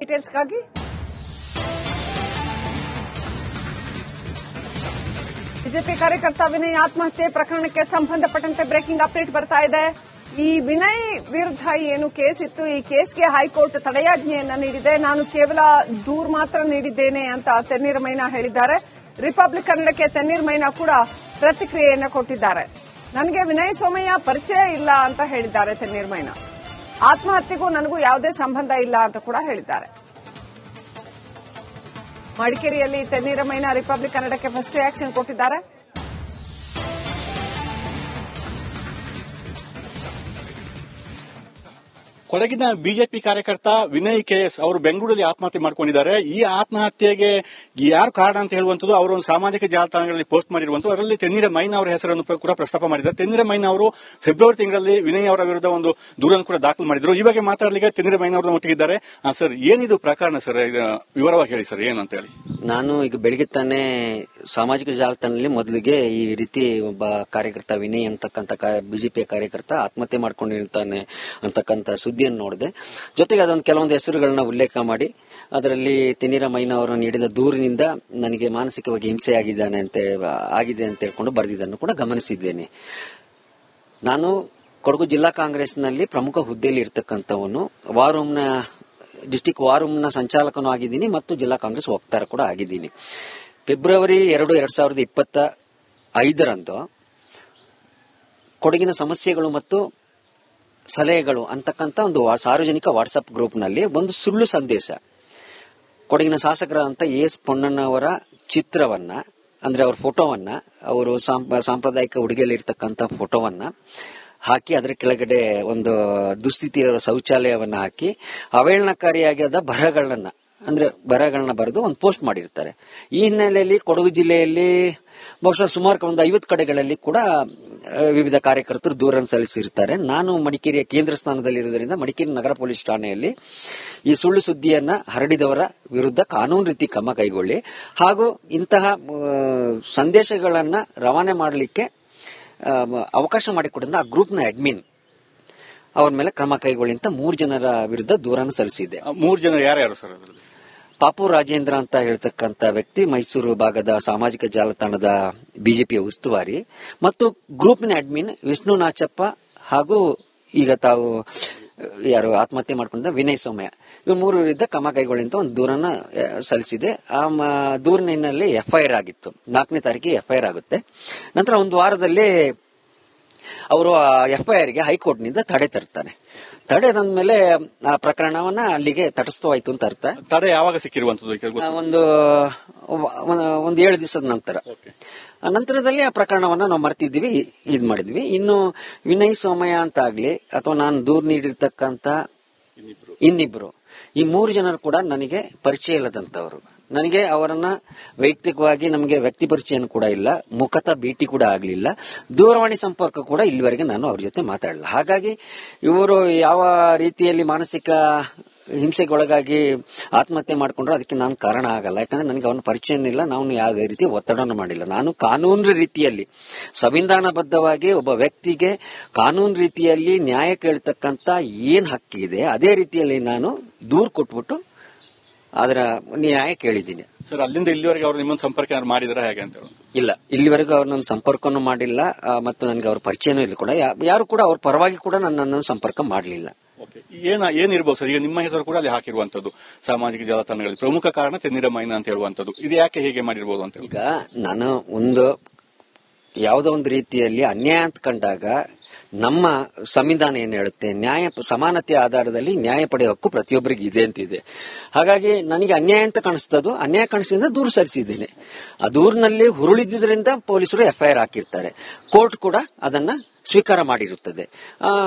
ಡೀಟೇಲ್ಸ್ಗಾಗಿ BJP ಕಾರ್ಯಕರ್ತ ವಿನಯ್ ಆತ್ಮಹತ್ಯೆ ಪ್ರಕರಣಕ್ಕೆ ಸಂಬಂಧಪಟ್ಟಂತೆ ಬ್ರೇಕಿಂಗ್ ಅಪ್ಡೇಟ್ ಬರ್ತಾ ಇದೆ. ಈ ವಿನಯ್ ವಿರುದ್ಧ ಏನು ಕೇಸ್ ಇತ್ತು, ಈ ಕೇಸ್ಗೆ ಹೈಕೋರ್ಟ್ ತಡೆಯಾಜ್ಞೆಯನ್ನ ನೀಡಿದೆ. ನಾನು ಕೇವಲ ದೂರು ಮಾತ್ರ ನೀಡಿದ್ದೇನೆ ಅಂತ ತಣ್ಣೀರ್ ಮೈನಾ ಹೇಳಿದ್ದಾರೆ. ರಿಪಬ್ಲಿಕ್ ಕನ್ನಡಕ್ಕೆ ತಣ್ಣೀರ್ ಮೈನಾ ಕೂಡ ಪ್ರತಿಕ್ರಿಯೆಯನ್ನ ಕೊಟ್ಟಿದ್ದಾರೆ. ನನಗೆ ವಿನಯ್ ಸೋಮಯ್ಯ ಪರಿಚಯ ಇಲ್ಲ ಅಂತ ಹೇಳಿದ್ದಾರೆ ತಣ್ಣೀರ್ ಮೈನಾ. ಆತ್ಮಹತ್ಯೆಗೂ ನನಗೂ ಯಾವುದೇ ಸಂಬಂಧ ಇಲ್ಲ ಅಂತ ಕೂಡ ಹೇಳಿದ್ದಾರೆ. ಮಡಿಕೇರಿಯಲ್ಲಿ ತಣ್ಣೀರ್ ಮೈನಾ ರಿಪಬ್ಲಿಕ್ ಕನ್ನಡಕ್ಕೆ ಫಸ್ಟ್ ರಿಯಾಕ್ಷನ್ ಕೊಟ್ಟಿದ್ದಾರೆ. ಕೊಡಗಿನ ಬಿಜೆಪಿ ಕಾರ್ಯಕರ್ತ ವಿನಯ್ ಕೆಎಸ್ ಅವರು ಬೆಂಗಳೂರಲ್ಲಿ ಆತ್ಮಹತ್ಯೆ ಮಾಡಿಕೊಂಡಿದ್ದಾರೆ. ಈ ಆತ್ಮಹತ್ಯೆಗೆ ಯಾರು ಕಾರಣ ಅಂತ ಹೇಳುವಂತದ್ದು ಅವರು ಒಂದು ಸಾಮಾಜಿಕ ಜಾಲತಾಣಗಳಲ್ಲಿ ಪೋಸ್ಟ್ ಮಾಡಿರುವಂತದ್ದು. ಅದರಲ್ಲಿ ತಣ್ಣೀರ್ ಮೈನಾ ಅವರ ಹೆಸರನ್ನು ಕೂಡ ಪ್ರಸ್ತಾಪ ಮಾಡಿದ್ದಾರೆ. ತಣ್ಣೀರ್ ಮೈನಾ ಅವರು ಫೆಬ್ರವರಿ ತಿಂಗಳಲ್ಲಿ ವಿನಯ್ ಅವರ ವಿರುದ್ಧ ಒಂದು ದೂರನ್ನು ಕೂಡ ದಾಖಲು ಮಾಡಿದ್ರು. ಈ ಬಗ್ಗೆ ಮಾತಾಡಲಿಕ್ಕೆ ತಣ್ಣೀರ್ ಮೈನಾ ಅವರ ಒಟ್ಟಿಗಿದ್ದಾರೆ. ಸರ್, ಏನಿದು ಪ್ರಕರಣ ಸರ್? ವಿವರವಾಗಿ ಹೇಳಿ ಸರ್, ಏನಂತ ಹೇಳಿ. ನಾನು ಈಗ ಬೆಳಿಗ್ಗೆ ತಾನೇ ಸಾಮಾಜಿಕ ಜಾಲತಾಣದಲ್ಲಿ ಮೊದಲಿಗೆ ಈ ರೀತಿ ಒಬ್ಬ ಕಾರ್ಯಕರ್ತ ವಿನಯ್ ಅಂತಕ್ಕಂಥ ಬಿಜೆಪಿಯ ಕಾರ್ಯಕರ್ತ ಆತ್ಮಹತ್ಯೆ ಮಾಡ್ಕೊಂಡಿರ್ತಾನೆ ಅಂತಕ್ಕಂಥ ಸುದ್ದಿಯನ್ನು ನೋಡಿದೆ. ಜೊತೆಗೆ ಅದೊಂದು ಕೆಲವೊಂದು ಹೆಸರುಗಳನ್ನ ಉಲ್ಲೇಖ ಮಾಡಿ ಅದರಲ್ಲಿ ತಣ್ಣೀರ್ ಮೈನಾ ಅವರು ನೀಡಿದ ದೂರಿನಿಂದ ನನಗೆ ಮಾನಸಿಕವಾಗಿ ಹಿಂಸೆ ಆಗಿದೆ ಅಂತ ಹೇಳ್ಕೊಂಡು ಬರೆದಿದ್ದನ್ನು ಕೂಡ ಗಮನಿಸಿದ್ದೇನೆ. ನಾನು ಕೊಡಗು ಜಿಲ್ಲಾ ಕಾಂಗ್ರೆಸ್ನಲ್ಲಿ ಪ್ರಮುಖ ಹುದ್ದೆಯಲ್ಲಿ ಇರ್ತಕ್ಕಂಥವನು, ಡಿಸ್ಟಿಕ್ ವಾರ್ ರೂಮ್ನ ಸಂಚಾಲಕನೂ ಆಗಿದ್ದೀನಿ ಮತ್ತು ಜಿಲ್ಲಾ ಕಾಂಗ್ರೆಸ್ ವಕ್ತಾರ ಕೂಡ ಆಗಿದ್ದೀನಿ. ಫೆಬ್ರವರಿ 2, 2025 ಕೊಡಗಿನ ಸಮಸ್ಯೆಗಳು ಮತ್ತು ಸಲಹೆಗಳು ಅಂತಕ್ಕಂಥ ಒಂದು ಸಾರ್ವಜನಿಕ ವಾಟ್ಸ್ಆಪ್ ಗ್ರೂಪ್ನಲ್ಲಿ ಒಂದು ಸುಳ್ಳು ಸಂದೇಶ, ಕೊಡಗಿನ ಶಾಸಕರಾದಂಥ ಎಸ್ ಪೊನ್ನಣ್ಣವರ ಚಿತ್ರವನ್ನ, ಅಂದ್ರೆ ಅವರ ಫೋಟೋವನ್ನ, ಅವರು ಸಾಂಪ್ರದಾಯಿಕ ಉಡುಗೆಯಲ್ಲಿರ್ತಕ್ಕಂಥ ಫೋಟೋವನ್ನ ಹಾಕಿ ಅದರ ಕೆಳಗಡೆ ಒಂದು ದುಸ್ಥಿತಿ ಇರೋ ಶೌಚಾಲಯವನ್ನ ಹಾಕಿ ಅವಹೇಳನಕಾರಿಯಾದ ಬರಹಗಳನ್ನ ಬರೆದು ಒಂದು ಪೋಸ್ಟ್ ಮಾಡಿರ್ತಾರೆ. ಈ ಹಿನ್ನೆಲೆಯಲ್ಲಿ ಕೊಡಗು ಜಿಲ್ಲೆಯಲ್ಲಿ ಬಹುಶಃ ಸುಮಾರು ಒಂದು 50 ಕಡೆಗಳಲ್ಲಿ ಕೂಡ ವಿವಿಧ ಕಾರ್ಯಕರ್ತರು ದೂರನ್ನು ಸಲ್ಲಿಸಿರ್ತಾರೆ. ನಾನು ಮಡಿಕೇರಿಯ ಕೇಂದ್ರ ಸ್ಥಾನದಲ್ಲಿರುವುದರಿಂದ ಮಡಿಕೇರಿ ನಗರ ಪೊಲೀಸ್ ಠಾಣೆಯಲ್ಲಿ ಈ ಸುಳ್ಳು ಸುದ್ದಿಯನ್ನ ಹರಡಿದವರ ವಿರುದ್ಧ ಕಾನೂನು ರೀತಿ ಕ್ರಮ ಕೈಗೊಳ್ಳಿ ಹಾಗೂ ಇಂತಹ ಸಂದೇಶಗಳನ್ನ ರವಾನೆ ಮಾಡಲಿಕ್ಕೆ ಅವಕಾಶ ಮಾಡಿಕೊಟ್ಟಿದ್ದ ಆ ಗ್ರೂಪ್ನ ಅಡ್ಮಿನ್ ಅವ್ರ ಮೇಲೆ ಕ್ರಮ ಕೈಗೊಳ್ಳಿ ಅಂತ 3 ಜನರ ವಿರುದ್ಧ ದೂರನ್ನು ಸಲ್ಲಿಸಿದೆ. 3 ಜನ ಯಾರ್ಯಾರು ಸರ್? ಪಾಪು ರಾಜೇಂದ್ರ ಅಂತ ಹೇಳ್ತಕ್ಕಂಥ ವ್ಯಕ್ತಿ ಮೈಸೂರು ಭಾಗದ ಸಾಮಾಜಿಕ ಜಾಲತಾಣದ ಬಿಜೆಪಿಯ ಉಸ್ತುವಾರಿ ಮತ್ತು ಗ್ರೂಪ್ನ ಅಡ್ಮಿನ್ ವಿಷ್ಣು ನಾಚಪ್ಪ ಹಾಗೂ ಈಗ ತಾವು ಯಾರು ಆತ್ಮಹತ್ಯೆ ಮಾಡ್ಕೊಂಡ ವಿನಯ್ ಸೋಮಯ್ಯ, ಇವ್ 3 ವಿರುದ್ಧ ಕ್ರಮ ಕೈಗೊಳ್ಳಿ ಅಂತ ಒಂದು ದೂರನ್ನ ಸಲ್ಲಿಸಿದೆ. ಆ ದೂರಿನ ಹಿನ್ನೆಲೆಯಲ್ಲಿ ಎಫ್ಐಆರ್ ಆಗಿತ್ತು. 4ನೇ ತಾರೀಕಿಗೆ ಎಫ್ಐಆರ್ ಆಗುತ್ತೆ. ನಂತರ ಒಂದು ವಾರದಲ್ಲಿ ಅವರು ಆ ಎಫ್ಐಆರ್ಗೆ ಹೈಕೋರ್ಟ್ನಿಂದ ತಡೆ ತರ್ತಾರೆ. ತಡೆ ತಂದ್ಮೇಲೆ ಆ ಪ್ರಕರಣವನ್ನ ಅಲ್ಲಿಗೆ ತಟಸ್ಥವಾಯ್ತು ಅಂತ ಅರ್ಥ. ತಡೆ ಯಾವಾಗ ಸಿಕ್ಕಿರುವಂತದ್ದು? ಒಂದು 7 ದಿವಸದ ನಂತರದಲ್ಲಿ ಆ ಪ್ರಕರಣವನ್ನ ನಾವು ಮರ್ತಿದ್ವಿ, ಮಾಡಿದ್ವಿ. ಇನ್ನು ವಿನಯ್ ಸೋಮಯ್ಯ ಅಂತ ಆಗ್ಲಿ ಅಥವಾ ನಾನು ದೂರು ನೀಡಿರ್ತಕ್ಕಂಥ ಇನ್ನಿಬ್ರು, ಈ 3 ಜನರು ಕೂಡ ನನಗೆ ಪರಿಚಯ ಇಲ್ಲದಂತವರು. ನನಗೆ ಅವರನ್ನ ವೈಯಕ್ತಿಕವಾಗಿ ನಮಗೆ ವ್ಯಕ್ತಿ ಪರಿಚಯ ಕೂಡ ಇಲ್ಲ, ಮುಖತಃ ಭೇಟಿ ಕೂಡ ಆಗಲಿಲ್ಲ, ದೂರವಾಣಿ ಸಂಪರ್ಕ ಕೂಡ ಇಲ್ಲಿವರೆಗೆ ನಾನು ಅವ್ರ ಜೊತೆ ಮಾತಾಡಲಿಲ್ಲ. ಹಾಗಾಗಿ ಇವರು ಯಾವ ರೀತಿಯಲ್ಲಿ ಮಾನಸಿಕ ಹಿಂಸೆಗೊಳಗಾಗಿ ಆತ್ಮಹತ್ಯೆ ಮಾಡಿಕೊಂಡ್ರು ಅದಕ್ಕೆ ನಾನು ಕಾರಣ ಆಗಲ್ಲ. ಯಾಕಂದ್ರೆ ನನಗೆ ಅವನ ಪರಿಚಯ ಇಲ್ಲ, ನಾವು ಯಾವುದೇ ರೀತಿ ಒತ್ತಡವನ್ನು ಮಾಡಿಲ್ಲ. ನಾನು ಕಾನೂನು ರೀತಿಯಲ್ಲಿ ಸಂವಿಧಾನಬದ್ಧವಾಗಿ ಒಬ್ಬ ವ್ಯಕ್ತಿಗೆ ಕಾನೂನು ರೀತಿಯಲ್ಲಿ ನ್ಯಾಯ ಕೇಳತಕ್ಕಂತ ಏನ್ ಹಕ್ಕಿದೆ ಅದೇ ರೀತಿಯಲ್ಲಿ ನಾನು ದೂರು ಕೊಟ್ಬಿಟ್ಟು ಅದರ ನ್ಯಾಯ ಕೇಳಿದ್ದೀನಿ. ಸರ್, ಅಲ್ಲಿಂದ ಇಲ್ಲಿವರೆಗೆ ಅವರು ನಿಮ್ಮನ್ನು ಸಂಪರ್ಕ ಮಾಡಿದ್ರ ಹೇಗೆ ಅಂತ? ಇಲ್ಲ, ಇಲ್ಲಿವರೆಗೂ ಅವ್ರು ನನ್ನ ಸಂಪರ್ಕನೂ ಮಾಡಿಲ್ಲ ಮತ್ತು ನನಗೆ ಅವ್ರ ಪರಿಚಯನೂ ಇಲ್ಲ ಕೂಡ. ಯಾರು ಕೂಡ ಅವ್ರ ಪರವಾಗಿ ಕೂಡ ನನ್ನನ್ನು ಸಂಪರ್ಕ ಮಾಡಲಿಲ್ಲ. ಏನಿರ್ಬೋದು ಸರ್? ಈಗ ನಿಮ್ಮ ಹೆಸರು ಕೂಡ ಅಲ್ಲಿ ಹಾಕಿರುವಂತದ್ದು ಸಾಮಾಜಿಕ ಜಾಲತಾಣಗಳಲ್ಲಿ ಪ್ರಮುಖ ಕಾರಣ ತಣ್ಣೀರ್ ಮೈನಾ ಅಂತ ಹೇಳುವಂತದ್ದು, ಇದು ಯಾಕೆ ಹೀಗೆ ಮಾಡಿರ್ಬೋದು ಅಂತ? ಈಗ ನಾನು ಯಾವುದೋ ಒಂದು ರೀತಿಯಲ್ಲಿ ಅನ್ಯಾಯ ಅಂತ ಕಂಡಾಗ ನಮ್ಮ ಸಂವಿಧಾನ ಏನ್ ಹೇಳುತ್ತೆ, ಸಮಾನತೆಯ ಆಧಾರದಲ್ಲಿ ನ್ಯಾಯ ಪಡೆಯುವ ಹಕ್ಕು ಪ್ರತಿಯೊಬ್ಬರಿಗೆ ಇದೆ ಅಂತಿದೆ. ಹಾಗಾಗಿ ನನಗೆ ಅನ್ಯಾಯ ಅಂತ ಕಾಣಿಸ್ತದ್ದು, ಅನ್ಯಾಯ ಕಾಣಿಸಿದ್ರೆ ದೂರು ಸಲ್ಲಿಸಿದ್ದೇನೆ. ಆ ದೂರಿನಲ್ಲಿ ಹುರುಳಿದ್ರಿಂದ ಪೊಲೀಸರು ಎಫ್ಐಆರ್ ಹಾಕಿರ್ತಾರೆ. ಕೋರ್ಟ್ ಕೂಡ ಅದನ್ನ ಸ್ವೀಕಾರ ಮಾಡಿರುತ್ತದೆ.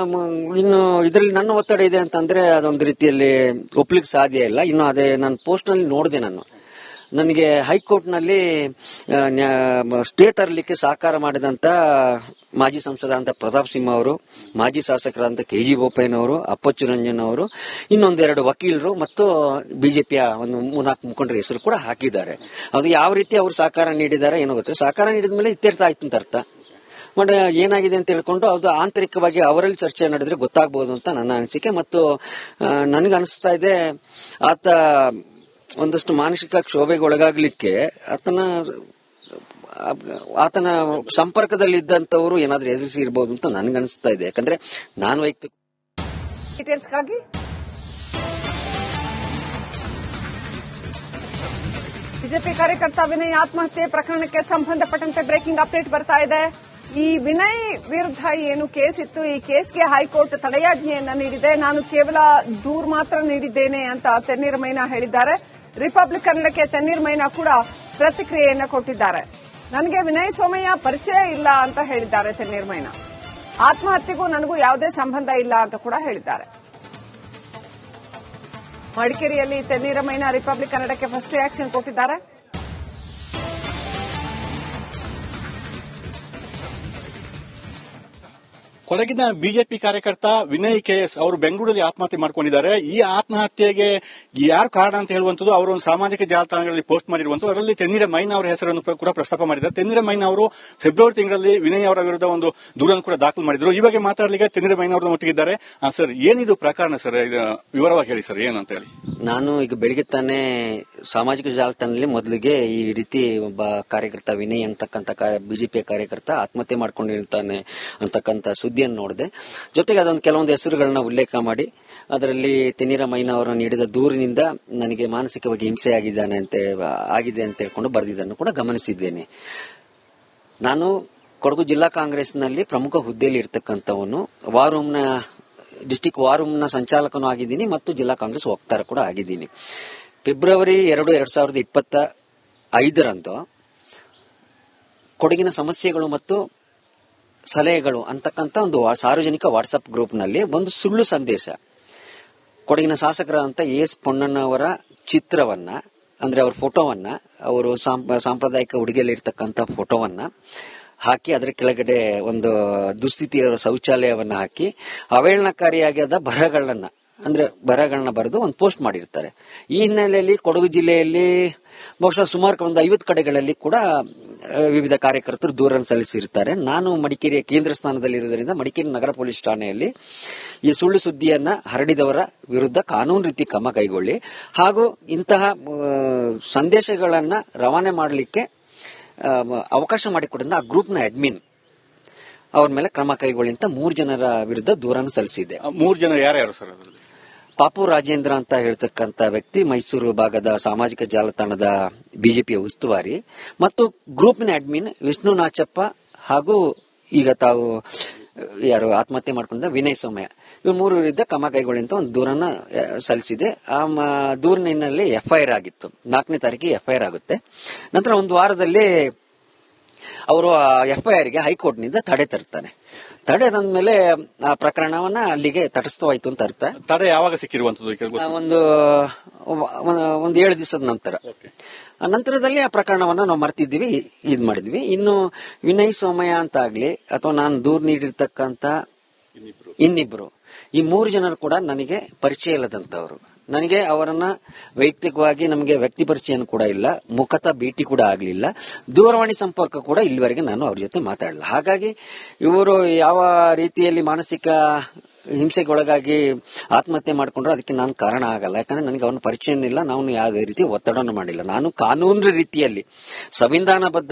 ಇನ್ನು ಇದರಲ್ಲಿ ನನ್ನ ಒತ್ತಡ ಇದೆ ಅಂತಂದ್ರೆ ಅದೊಂದು ರೀತಿಯಲ್ಲಿ ಒಪ್ಲಿಕ್ಕೆ ಸಾಧ್ಯ ಇಲ್ಲ. ಇನ್ನು ಅದೇ ನಾನು ಪೋಸ್ಟ್ ನಲ್ಲಿ ನೋಡಿದೆ. ನನಗೆ ಹೈಕೋರ್ಟ್ ನಲ್ಲಿ ಸ್ಟೇ ತರಲಿಕ್ಕೆ ಸಹಕಾರ ಮಾಡಿದಂತ ಮಾಜಿ ಸಂಸದ ಪ್ರತಾಪ್ ಸಿಂಹ ಅವರು, ಮಾಜಿ ಶಾಸಕರಾದಂತ KG ಬೋಪಯ್ಯನವರು, ಅಪ್ಪಚ್ಚು ರಂಜನ್ ಅವರು, ಇನ್ನೊಂದೆರಡು ವಕೀಲರು ಮತ್ತು ಬಿಜೆಪಿಯ ಒಂದು 3-4 ಮುಖಂಡರ ಹೆಸರು ಕೂಡ ಹಾಕಿದ್ದಾರೆ. ಅದು ಯಾವ ರೀತಿ ಅವರು ಸಹಕಾರ ನೀಡಿದ್ದಾರೆ ಏನೋ ಗೊತ್ತಿಲ್ಲ. ಸಹಕಾರ ನೀಡಿದ ಮೇಲೆ ಇತ್ಯರ್ಥ ಆಯ್ತು ಅಂತ ಅರ್ಥ. ಬಟ್ ಏನಾಗಿದೆ ಅಂತ ಹೇಳ್ಕೊಂಡು ಅದು ಆಂತರಿಕವಾಗಿ ಅವರಲ್ಲಿ ಚರ್ಚೆ ನಡೆದ್ರೆ ಗೊತ್ತಾಗಬಹುದು ಅಂತ ನನ್ನ ಅನಿಸಿಕೆ. ಮತ್ತು ನನಗೆ ಅನಿಸ್ತಾ ಇದೆ ಆತ ಒಂದಷ್ಟು ಮಾನಸಿಕ ಕ್ಷೋಭೆಗೆ ಒಳಗಾಗ್ಲಿಕ್ಕೆ ಆತನ ಸಂಪರ್ಕದಲ್ಲಿದ್ದಂತವರು ಏನಾದ್ರೂ ಎದುರಿಸಿ ಇರಬಹುದು ಅಂತ ನನ್ಗನ್ಸ್ತಾ ಇದೆ. ಯಾಕಂದ್ರೆ ನಾನು ವೈಯಕ್ತಿಕ ಡೀಟೇಲ್ಸ್ಗಾಗಿ ಬಿಜೆಪಿ ಕಾರ್ಯಕರ್ತ ವಿನಯ್ ಆತ್ಮಹತ್ಯೆ ಪ್ರಕರಣಕ್ಕೆ ಸಂಬಂಧಪಟ್ಟಂತೆ ಬ್ರೇಕಿಂಗ್ ಅಪ್ಡೇಟ್ ಬರ್ತಾ ಇದೆ. ಈ ವಿನಯ್ ವಿರುದ್ಧ ಏನು ಕೇಸ್ ಇತ್ತು, ಈ ಕೇಸ್ಗೆ ಹೈಕೋರ್ಟ್ ತಡೆಯಾಜ್ಞೆಯನ್ನ ನೀಡಿದೆ. ನಾನು ಕೇವಲ ದೂರು ಮಾತ್ರ ನೀಡಿದ್ದೇನೆ ಅಂತ ತೆನ್ನೀರ್ ಮೈನಾ ಹೇಳಿದ್ದಾರೆ. ರಿಪಬ್ಲಿಕ್ ಕನ್ನಡಕ್ಕೆ ತೆನ್ನೀರ್ ಮೈನಾ ಕೂಡ ಪ್ರತಿಕ್ರಿಯೆಯನ್ನ ಕೊಟ್ಟಿದ್ದಾರೆ. ನನಗೆ ವಿನಯ್ ಸೋಮಯ್ಯ ಪರಿಚಯ ಇಲ್ಲ ಅಂತ ಹೇಳಿದ್ದಾರೆ ತೆನ್ನೀರ್ ಮೈನಾ. ಆತ್ಮಹತ್ಯೆಗೂ ನನಗೂ ಯಾವುದೇ ಸಂಬಂಧ ಇಲ್ಲ ಅಂತ ಕೂಡ ಹೇಳಿದ್ದಾರೆ. ಮಡಿಕೇರಿಯಲ್ಲಿ ತೆನ್ನೀರ್ ಮೈನಾ ರಿಪಬ್ಲಿಕ್ ಕನ್ನಡಕ್ಕೆ ಫಸ್ಟ್ ರಿಯಾಕ್ಷನ್ ಕೊಟ್ಟಿದ್ದಾರೆ. ಕೊಡಗಿನ ಬಿಜೆಪಿ ಕಾರ್ಯಕರ್ತ ವಿನಯ್ ಕೆಎಸ್ ಅವರು ಬೆಂಗಳೂರಲ್ಲಿ ಆತ್ಮಹತ್ಯೆ ಮಾಡ್ಕೊಂಡಿದ್ದಾರೆ. ಈ ಆತ್ಮಹತ್ಯೆಗೆ ಯಾರು ಕಾರಣ ಅಂತ ಹೇಳುವಂತದ್ದು ಅವರು ಒಂದು ಸಾಮಾಜಿಕ ಜಾಲತಾಣಗಳಲ್ಲಿ ಪೋಸ್ಟ್ ಮಾಡಿರುವಂತದ್ದು. ಅದರಲ್ಲಿ ತೆನ್ನೀರ ಮೈನಾ ಅವರ ಹೆಸರನ್ನು ಕೂಡ ಪ್ರಸ್ತಾಪ ಮಾಡಿದ್ದಾರೆ. ತೆನ್ನೀರ ಮೈನಾ ಅವರು ಫೆಬ್ರವರಿ ತಿಂಗಳಲ್ಲಿ ವಿನಯ್ ಅವರ ವಿರುದ್ಧ ಒಂದು ದೂರನ್ನು ಕೂಡ ದಾಖಲು ಮಾಡಿದ್ರು. ಈ ಬಗ್ಗೆ ಮಾತಾಡಲಿಕ್ಕೆ ತೆನ್ನೀರ ಮೈನಾ ಅವರ ಒಟ್ಟಿಗಿದ್ದಾರೆ. ಸರ್, ಏನಿದು ಪ್ರಕರಣ ಸರ್? ವಿವರವಾಗಿ ಹೇಳಿ ಸರ್, ಏನು ಅಂತ ಹೇಳಿ. ನಾನು ಈಗ ಬೆಳಿಗ್ಗೆ ತಾನೇ ಸಾಮಾಜಿಕ ಜಾಲತಾಣದಲ್ಲಿ ಮೊದಲಿಗೆ ಈ ರೀತಿ ಒಬ್ಬ ಕಾರ್ಯಕರ್ತ ವಿನಯ್ ಅಂತಕ್ಕಂಥ ಬಿಜೆಪಿಯ ಕಾರ್ಯಕರ್ತ ಆತ್ಮಹತ್ಯೆ ಮಾಡ್ಕೊಂಡಿರ್ತಾನೆ ಅಂತಕ್ಕಂಥ ಸುದ್ದಿಯನ್ನು ನೋಡಿದೆ. ಜೊತೆಗೆ ಅದೊಂದು ಕೆಲವೊಂದು ಹೆಸರುಗಳನ್ನ ಉಲ್ಲೇಖ ಮಾಡಿ ಅದರಲ್ಲಿ ತೆನ್ನೀರ ಮೈನಾ ಅವರು ನೀಡಿದ ದೂರಿನಿಂದ ನನಗೆ ಮಾನಸಿಕವಾಗಿ ಹಿಂಸೆ ಆಗಿದೆ ಅಂತ ಹೇಳ್ಕೊಂಡು ಬರೆದಿದ್ದನ್ನು ಕೂಡ ಗಮನಿಸಿದ್ದೇನೆ. ನಾನು ಕೊಡಗು ಜಿಲ್ಲಾ ಕಾಂಗ್ರೆಸ್ನಲ್ಲಿ ಪ್ರಮುಖ ಹುದ್ದೆಯಲ್ಲಿ ಇರ್ತಕ್ಕಂಥವನು, ಡಿಸ್ಟಿಕ್ ವಾರ್ ರೂಮ್ನ ಸಂಚಾಲಕನೂ ಆಗಿದ್ದೀನಿ ಮತ್ತು ಜಿಲ್ಲಾ ಕಾಂಗ್ರೆಸ್ ವಕ್ತಾರ ಕೂಡ ಆಗಿದ್ದೀನಿ. ಫೆಬ್ರವರಿ 2, 2025 ಕೊಡಗಿನ ಸಮಸ್ಯೆಗಳು ಮತ್ತು ಸಲಹೆಗಳು ಅಂತಕ್ಕಂಥ ಒಂದು ಸಾರ್ವಜನಿಕ ವಾಟ್ಸ್ಆಪ್ ಗ್ರೂಪ್ನಲ್ಲಿ ಒಂದು ಸುಳ್ಳು ಸಂದೇಶ, ಕೊಡಗಿನ ಶಾಸಕರಾದಂಥ ಎಸ್ ಪೊನ್ನಣ್ಣವರ ಚಿತ್ರವನ್ನ, ಅಂದ್ರೆ ಅವ್ರ ಫೋಟೋವನ್ನ, ಅವರು ಸಾಂಪ್ರದಾಯಿಕ ಉಡುಗೆಯಲ್ಲಿ ಇರ್ತಕ್ಕಂಥ ಫೋಟೋವನ್ನ ಹಾಕಿ ಅದರ ಕೆಳಗಡೆ ಒಂದು ದುಸ್ಥಿತಿಯ ಶೌಚಾಲಯವನ್ನ ಹಾಕಿ ಅವಹೇಳನಕಾರಿಯಾದ ಬರಹಗಳನ್ನ ಬರೆದು ಒಂದು ಪೋಸ್ಟ್ ಮಾಡಿರ್ತಾರೆ. ಈ ಹಿನ್ನೆಲೆಯಲ್ಲಿ ಕೊಡಗು ಜಿಲ್ಲೆಯಲ್ಲಿ ಬಹುಶಃ ಸುಮಾರು ಒಂದು 50 ಕಡೆಗಳಲ್ಲಿ ಕೂಡ ವಿವಿಧ ಕಾರ್ಯಕರ್ತರು ದೂರನ್ನು ಸಲ್ಲಿಸಿರ್ತಾರೆ. ನಾನು ಮಡಿಕೇರಿಯ ಕೇಂದ್ರ ಸ್ಥಾನದಲ್ಲಿರುವುದರಿಂದ ಮಡಿಕೇರಿ ನಗರ ಪೊಲೀಸ್ ಠಾಣೆಯಲ್ಲಿ ಈ ಸುಳ್ಳು ಸುದ್ದಿಯನ್ನ ಹರಡಿದವರ ವಿರುದ್ಧ ಕಾನೂನು ರೀತಿ ಕ್ರಮ ಕೈಗೊಳ್ಳಿ ಹಾಗೂ ಇಂತಹ ಸಂದೇಶಗಳನ್ನ ರವಾನೆ ಮಾಡಲಿಕ್ಕೆ ಅವಕಾಶ ಮಾಡಿಕೊಡಿದ ಆ ಗ್ರೂಪ್ನ ಅಡ್ಮಿನ್ ಅವ್ರ ಮೇಲೆ ಕ್ರಮ ಕೈಗೊಳ್ಳಿ ಅಂತ 3 ಜನರ ವಿರುದ್ಧ ದೂರನ್ನು ಸಲ್ಲಿಸಿದೆ. 3 ಜನ ಯಾರ್ಯಾರು ಸರ್? ಅದರಲ್ಲಿ ಪಾಪು ರಾಜೇಂದ್ರ ಅಂತ ಹೇಳ್ತಕ್ಕಂಥ ವ್ಯಕ್ತಿ ಮೈಸೂರು ಭಾಗದ ಸಾಮಾಜಿಕ ಜಾಲತಾಣದ ಬಿಜೆಪಿಯ ಉಸ್ತುವಾರಿ ಮತ್ತು ಗ್ರೂಪಿನ ಅಡ್ಮಿನ್ ವಿಷ್ಣು ನಾಚಪ್ಪ ಹಾಗೂ ಈಗ ತಾವು ಯಾರು ಆತ್ಮಹತ್ಯೆ ಮಾಡ್ಕೊಂಡ ವಿನಯ್ ಸೋಮಯ್ಯ, ಇವ್ 3 ವಿರುದ್ಧ ಕ್ರಮ ಕೈಗೊಳ್ಳಿ ಅಂತ ಒಂದು ದೂರನ್ನ ಸಲ್ಲಿಸಿದೆ. ಆ ದೂರಿನಲ್ಲಿ ಎಫ್ಐಆರ್ ಆಗಿತ್ತು. 4ನೇ ತಾರೀಕಿಗೆ ಎಫ್ಐಆರ್ ಆಗುತ್ತೆ. ನಂತರ ಒಂದು ವಾರದಲ್ಲಿ ಅವರು ಎಫ್ಐಆರ್ಗೆ ಹೈಕೋರ್ಟ್ನಿಂದ ತಡೆ ತರ್ತಾನೆ. ತಡೆ ತಂದ್ಮೇಲೆ ಆ ಪ್ರಕರಣವನ್ನ ಅಲ್ಲಿಗೆ ತಟಸ್ಥವಾಯ್ತು ಅಂತ ಅರ್ಥ. ತಡೆ ಯಾವಾಗ ಸಿಕ್ಕಿರುವಂತದ್ದು? ಒಂದು 7 ದಿವಸದ ನಂತರದಲ್ಲಿ ಆ ಪ್ರಕರಣವನ್ನ ನಾವು ಮರ್ತಿದ್ವಿ, ಇದ್ ಮಾಡಿದ್ವಿ. ಇನ್ನು ವಿನಯ್ ಸೋಮಯ್ಯ ಅಂತ ಆಗ್ಲಿ ಅಥವಾ ನಾನು ದೂರು ನೀಡಿರ್ತಕ್ಕಂತ ಇನ್ನಿಬ್ರು, ಈ 3 ಜನರು ಕೂಡ ನನಗೆ ಪರಿಚಯ ಇಲ್ಲದಂತವ್ರು. ನನಗೆ ಅವರನ್ನ ವೈಯಕ್ತಿಕವಾಗಿ ನಮಗೆ ವ್ಯಕ್ತಿ ಪರಿಚಯ ಕೂಡ ಇಲ್ಲ, ಮುಖತಃ ಭೇಟಿ ಕೂಡ ಆಗ್ಲಿಲ್ಲ, ದೂರವಾಣಿ ಸಂಪರ್ಕ ಕೂಡ ಇಲ್ಲಿವರೆಗೆ ನಾನು ಅವ್ರ ಜೊತೆ ಮಾತಾಡಲಿಲ್ಲ. ಹಾಗಾಗಿ ಇವರು ಯಾವ ರೀತಿಯಲ್ಲಿ ಮಾನಸಿಕ ಹಿಂಸೆಗೊಳಗಾಗಿ ಆತ್ಮಹತ್ಯೆ ಮಾಡ್ಕೊಂಡ್ರು ಅದಕ್ಕೆ ನಾನು ಕಾರಣ ಆಗಲ್ಲ. ಯಾಕಂದ್ರೆ ನನಗೆ ಅವನ ಪರಿಚಯ ಇಲ್ಲ, ನಾವು ಯಾವುದೇ ರೀತಿ ಒತ್ತಡವನ್ನು ಮಾಡಿಲ್ಲ. ನಾನು ಕಾನೂನು ರೀತಿಯಲ್ಲಿ ಸಂವಿಧಾನಬದ್ಧ